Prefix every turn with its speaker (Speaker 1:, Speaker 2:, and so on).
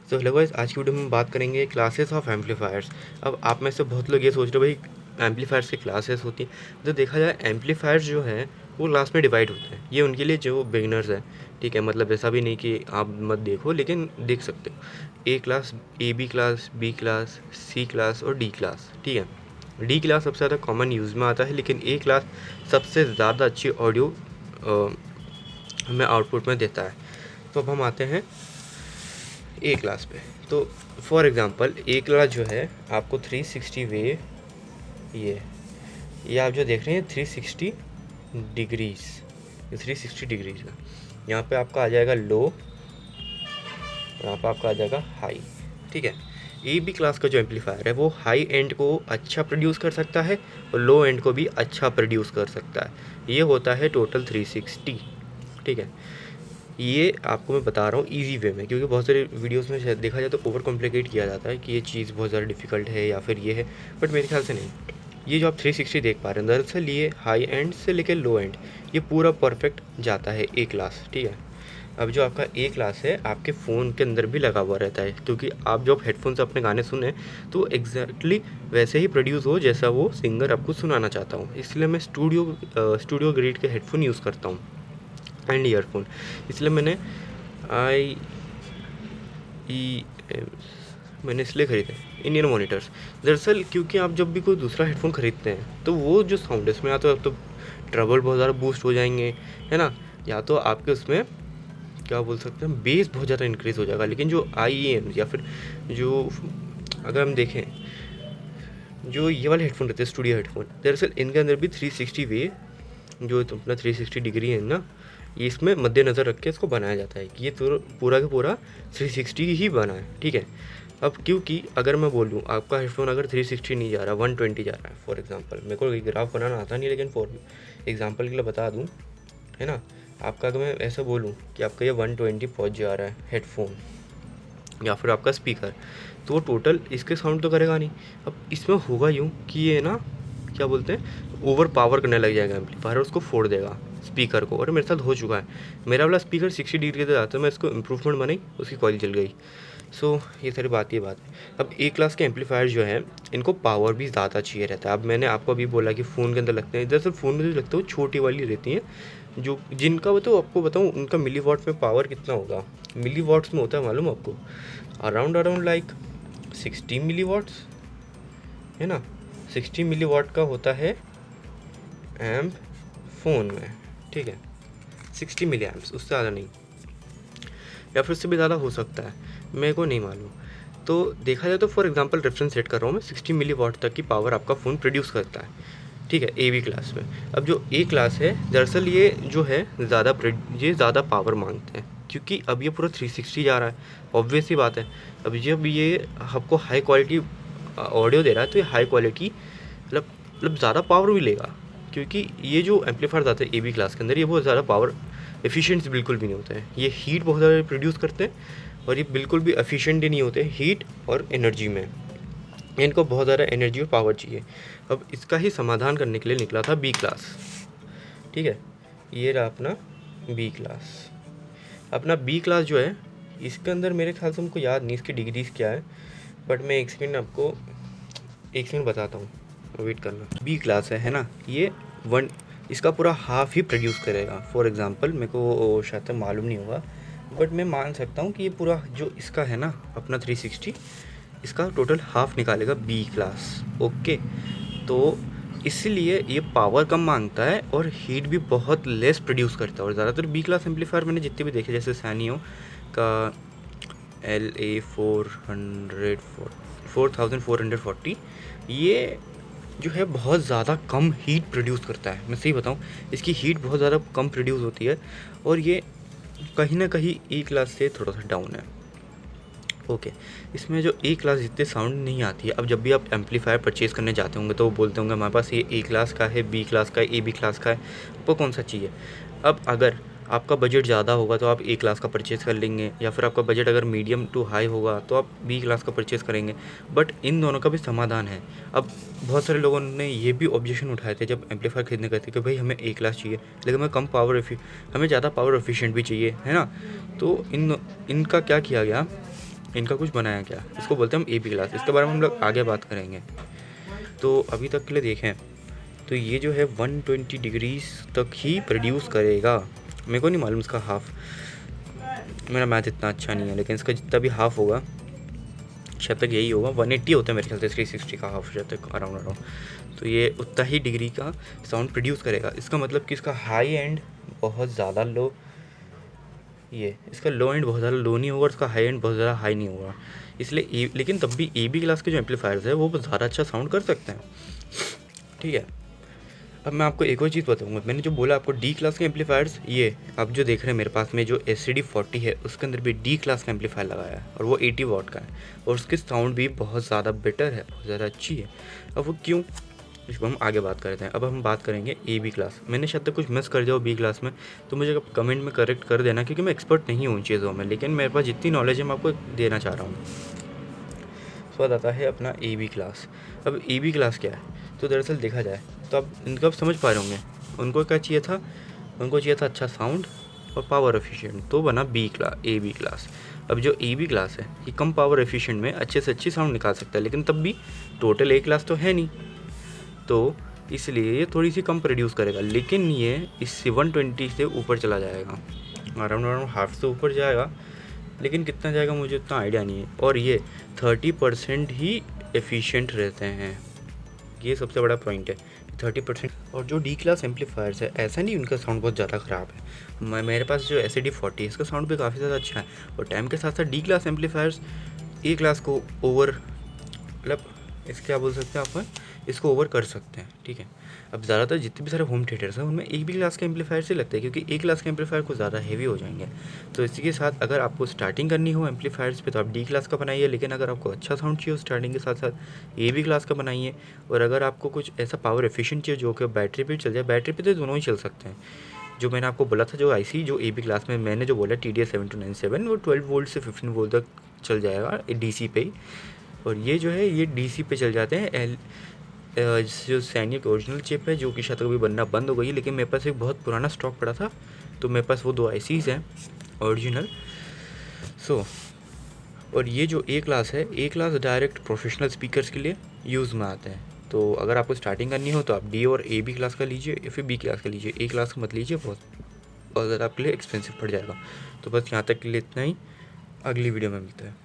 Speaker 1: So hello guys, आज की video में बात करेंगे क्लासेस ऑफ एम्पलीफायर्स। अब आप में से बहुत लोग ये सोच रहे हो भाई एम्पलीफायर्स की क्लासेस होती हैं। तो देखा जाए एम्पलीफायर्स जो है वो क्लास में डिवाइड होते हैं। ये उनके लिए जो बिगिनर्स हैं, ठीक है, मतलब ऐसा भी नहीं कि आप मत देखो, लेकिन देख सकते हो। A class, A B class, B class, C class और डी क्लास, ठीक है। डी क्लास सबसे ज़्यादा कॉमन यूज़ में आता है, लेकिन ए क्लास सबसे ज़्यादा अच्छी ऑडियो हमें आउटपुट में देता है। तो अब हम आते हैं ए क्लास पे। तो फॉर एग्ज़ाम्पल ए क्लास जो है आपको 360 वे, ये आप जो देख रहे हैं 360 डिग्रीज, ये 360 डिग्रीज का यहाँ पे आपका आ जाएगा लो, यहाँ पे आपका आ जाएगा हाई, ठीक है। ए बी क्लास का जो एम्पलीफायर है वो हाई एंड को अच्छा प्रोड्यूस कर सकता है और लो एंड को भी अच्छा प्रोड्यूस कर सकता है। ये होता है टोटल 360, ठीक है। ये आपको मैं बता रहा हूँ इजी वे में, क्योंकि बहुत सारे वीडियोस में शायद देखा जाए तो ओवर कॉम्प्लिकेट किया जाता है कि ये चीज़ बहुत ज़्यादा डिफिकल्ट है या फिर ये है, बट मेरे ख्याल से नहीं। ये जो आप 360 देख पा रहे हैं, दरअसल ये हाई एंड से लेकर लो एंड ये पूरा परफेक्ट जाता है ए क्लास, ठीक है। अब जो आपका ए क्लास है आपके फ़ोन के अंदर भी लगा हुआ रहता है, क्योंकि आप जब हेडफोन से अपने गाने सुने तो एग्जैक्टली वैसे ही प्रोड्यूस हो जैसा वो सिंगर आपको सुनाना चाहता हूँ। इसलिए मैं स्टूडियो ग्रेड के हेडफोन यूज़ करता हूँ एंड ईयरफोन। इसलिए मैंने आई ई मैंने इसलिए ख़रीदे इंडियन मॉनिटर्स। दरअसल क्योंकि आप जब भी कोई दूसरा हेडफोन ख़रीदते हैं तो वो जो साउंड है इसमें या तो ट्रबल बहुत ज़्यादा बूस्ट हो जाएंगे, है ना, या तो आपके उसमें क्या बोल सकते हैं बेस बहुत ज़्यादा इंक्रीज़ हो जाएगा। लेकिन जो आई एम या फिर जो अगर हम देखें जो ये वाले हेडफोन रहते हैं स्टूडियो हेडफोन, दरअसल इनके अंदर भी 360 वे जो तो अपना 360 डिग्री है ना, ये इसमें मद्देनज़र रख के इसको बनाया जाता है कि ये तो पूरा का पूरा 360 ही बना है, ठीक है। अब क्योंकि अगर मैं बोलूँ आपका हेडफोन अगर 360 नहीं जा रहा, 120 जा रहा है फॉर एग्जांपल, मेरे को ग्राफ बनाना आता नहीं लेकिन फॉर एग्जांपल के लिए बता दूँ, है ना। आपका अगर मैं ऐसा बोलूँ कि आपका ये 120 पहुँच जा रहा है हेडफोन या फिर आपका स्पीकर, तो वो टोटल इसके साउंड तो करेगा नहीं। अब इसमें होगा यूँ कि ये ना क्या बोलते हैं ओवर पावर करने लग जाएगा एम्पलीफायर, उसको फोड़ देगा स्पीकर को, और मेरे साथ हो चुका है। मेरा वाला स्पीकर 60 डिग्री तक जाता है, मैं इसको इम्प्रूवमेंट बनाई, उसकी कॉइल जल गई। सो ये सारी बात है। अब ए क्लास के एम्पलीफायर जो है इनको पावर भी ज़्यादा चाहिए रहता है। अब मैंने आपको अभी बोला कि फ़ोन के अंदर लगते हैं, दरअसल फ़ोन में जो लगता है वो छोटी वाली रहती हैं, जो जिनका वो तो आपको बताऊँ उनका मिली वॉट में पावर कितना होगा, मिली वॉट्स में होता है मालूम आपको, अराउंड लाइक 60 मिली वॉट्स, है ना। 60 मिली वॉट का होता है एम्प फ़ोन में, ठीक है। 60 मिली एम्प्स, उससे ज़्यादा नहीं, या फिर उससे भी ज़्यादा हो सकता है, मेरे को नहीं मालूम। तो देखा जाए तो फॉर एग्जांपल रेफरेंस सेट कर रहा हूँ मैं, 60 मिली वॉट तक की पावर आपका फ़ोन प्रोड्यूस करता है, ठीक है, ए बी क्लास में। अब जो ए क्लास है दरअसल ये जो है ये ज़्यादा पावर मांगते हैं, क्योंकि अब ये पूरा 360 जा रहा है, ऑब्वियस ही बात है। अब जब ये आपको हाई क्वालिटी ऑडियो दे रहा है तो ये हाई क्वालिटी मतलब ज़्यादा पावर भी लेगा, क्योंकि ये जो एम्पलीफायर आते हैं ए बी क्लास के अंदर ये बहुत ज़्यादा पावर एफिशिएंट बिल्कुल भी नहीं होते हैं। ये हीट बहुत ज़्यादा प्रोड्यूस करते हैं और ये बिल्कुल भी एफिशिएंट ही नहीं होते हीट और एनर्जी में, इनको बहुत ज़्यादा एनर्जी और पावर चाहिए। अब इसका ही समाधान करने के लिए निकला था बी क्लास, ठीक है। ये रहा अपना बी क्लास। अपना बी क्लास जो है इसके अंदर मेरे ख्याल से हमको याद नहीं इसकी डिग्रीज क्या है, बट मैं एक सेकंड बताता हूँ, वेट करना। बी क्लास है ना, ये इसका पूरा हाफ ही प्रोड्यूस करेगा। फॉर एग्जांपल मेरे को शायद तक मालूम नहीं होगा, बट मैं मान सकता हूँ कि ये पूरा जो इसका है ना अपना 360, इसका टोटल हाफ निकालेगा बी क्लास, ओके। तो इसलिए ये पावर कम मांगता है और हीट भी बहुत लेस प्रोड्यूस करता है। और ज़्यादातर बी क्लास एम्पलीफायर मैंने जितने भी देखे, जैसे सैनियो का LA 4440, ये जो है बहुत ज़्यादा कम हीट प्रोड्यूस करता है। मैं सही बताऊँ, इसकी हीट बहुत ज़्यादा कम प्रोड्यूस होती है और ये कहीं ना कहीं ए क्लास से थोड़ा सा डाउन है, ओके। इसमें जो ए क्लास जितने साउंड नहीं आती है। अब जब भी आप एम्पलीफायर परचेज़ करने जाते होंगे तो वो बोलते होंगे हमारे पास ये ए क्लास का है, बी क्लास का है, ए बी क्लास का है, आपको कौन सा चाहिए। अब अगर आपका बजट ज़्यादा होगा तो आप ए क्लास का परचेज़ कर लेंगे, या फिर आपका बजट अगर मीडियम टू हाई होगा तो आप बी क्लास का परचेज़ करेंगे। बट इन दोनों का भी समाधान है। अब बहुत सारे लोगों ने ये भी ऑब्जेक्शन उठाए थे जब एम्पलीफायर खरीदने गए थे कि भाई हमें ए क्लास चाहिए लेकिन हमें ज़्यादा पावर एफिशिएंट भी चाहिए, है ना। तो इनका क्या किया गया इनका कुछ बनाया क्या, इसको बोलते हैं हम ए बी क्लास। इसके बारे में हम लोग आगे बात करेंगे। तो अभी तक के लिए देखें तो ये जो है 120 डिग्रीज तक ही प्रोड्यूस करेगा। मेरे को नहीं मालूम इसका हाफ, मेरा मैथ इतना अच्छा नहीं है, लेकिन इसका जितना भी हाफ होगा शायद तक यही होगा, 180 होता है मेरे ख्याल से 360 का हाफ, शायद तक अराउंड। तो ये उतना ही डिग्री का साउंड प्रोड्यूस करेगा। इसका मतलब कि इसका हाई एंड बहुत ज़्यादा लो, ये इसका लो एंड बहुत ज़्यादा लो नहीं होगा और इसका हाई एंड बहुत ज़्यादा हाई नहीं होगा। इसलिए लेकिन तब भी ए बी क्लास के जो एम्पलीफायर्स है वो ज़्यादा अच्छा साउंड कर सकते हैं, ठीक है। अब मैं आपको एक और चीज़ बताऊंगा, मैंने जो बोला आपको डी क्लास के एम्पलीफायर्स, ये आप जो देख रहे हैं मेरे पास में जो SCD40 है उसके अंदर भी डी क्लास का एम्पलीफायर लगाया है और वो 80 वॉट का है और उसकी साउंड भी बहुत ज़्यादा बेटर है, बहुत ज़्यादा अच्छी है। अब वो क्यों, इसको हम आगे बात करते हैं। अब हम बात करेंगे ए बी क्लास। मैंने शायद तक कुछ मिस कर दिया बी क्लास में तो मुझे कमेंट में करेक्ट कर देना, क्योंकि मैं एक्सपर्ट नहीं हूँ उन चीज़ों में, लेकिन मेरे पास जितनी नॉलेज है मैं आपको देना चाह रहा हूँ। उसके बाद आता है अपना ए बी क्लास। अब ए बी क्लास क्या है, तो दरअसल देखा जाए तो आप इनका आप समझ पा रहे होंगे, उनको क्या चाहिए था, उनको चाहिए था अच्छा साउंड और पावर एफिशिएंट, तो बना ए बी क्लास। अब जो ए बी क्लास है ये कम पावर एफिशिएंट में अच्छे से अच्छी साउंड निकाल सकता है, लेकिन तब भी टोटल ए क्लास तो है नहीं, तो इसलिए ये थोड़ी सी कम प्रोड्यूस करेगा, लेकिन ये इस 120 से ऊपर चला जाएगा, अराउंड हाफ से ऊपर जाएगा, लेकिन कितना जाएगा मुझे उतना आइडिया नहीं है। और ये 30% ही एफिशिएंट रहते हैं, ये सबसे बड़ा पॉइंट है 30%। और जो डी क्लास एम्पलीफायर्स है ऐसा नहीं उनका साउंड बहुत ज़्यादा ख़राब है, मेरे पास जो SCD40 है इसका साउंड भी काफ़ी ज़्यादा अच्छा है। और टाइम के साथ साथ डी क्लास एम्पलीफायर्स ए क्लास को ओवर, मतलब इस क्या बोल सकते हैं अपन, इसको ओवर कर सकते हैं, ठीक है। अब ज़्यादातर जितने भी सारे होम थिएटर्स हैं उनमें ए बी क्लास के एम्पलीफायर से लगते हैं, क्योंकि ए क्लास के एम्पलीफायर को ज़्यादा हेवी हो जाएंगे। तो इसी के साथ अगर आपको स्टार्टिंग करनी हो एम्पलीफायर्स पे तो आप डी क्लास का बनाइए, लेकिन अगर आपको अच्छा साउंड चाहिए स्टार्टिंग के साथ साथ ए बी क्लास का बनाइए। और अगर आपको कुछ ऐसा पावर एफिशिएंट चाहिए जो कि बैटरी पर चल जाए, बैटरी पर तो दोनों ही चल सकते हैं। जो मैंने आपको बोला था जो IC जो ए बी क्लास में मैंने जो बोला TDS7297 वो 12 वोल्ट से 15 वोल्ट तक चल जाएगा DC पे ही। और ये जो है ये DC पे चल जाते हैं। जो सैनिक ओरिजिनल चिप है जो कि शायद कभी बनना बंद हो गई, लेकिन मेरे पास एक बहुत पुराना स्टॉक पड़ा था तो मेरे पास वो 2 ICs हैं ओरिजिनल। और ये जो ए क्लास है, ए क्लास डायरेक्ट प्रोफेशनल स्पीकर्स के लिए यूज़ में आते हैं। तो अगर आपको स्टार्टिंग करनी हो तो आप डी और ए बी क्लास का लीजिए या फिर बी क्लास का लीजिए, ए क्लास का मत लीजिए, बहुत अगर आपके लिए एक्सपेंसिव पड़ जाएगा। तो बस यहाँ तक के लिए इतना ही, अगली वीडियो में मिलता है।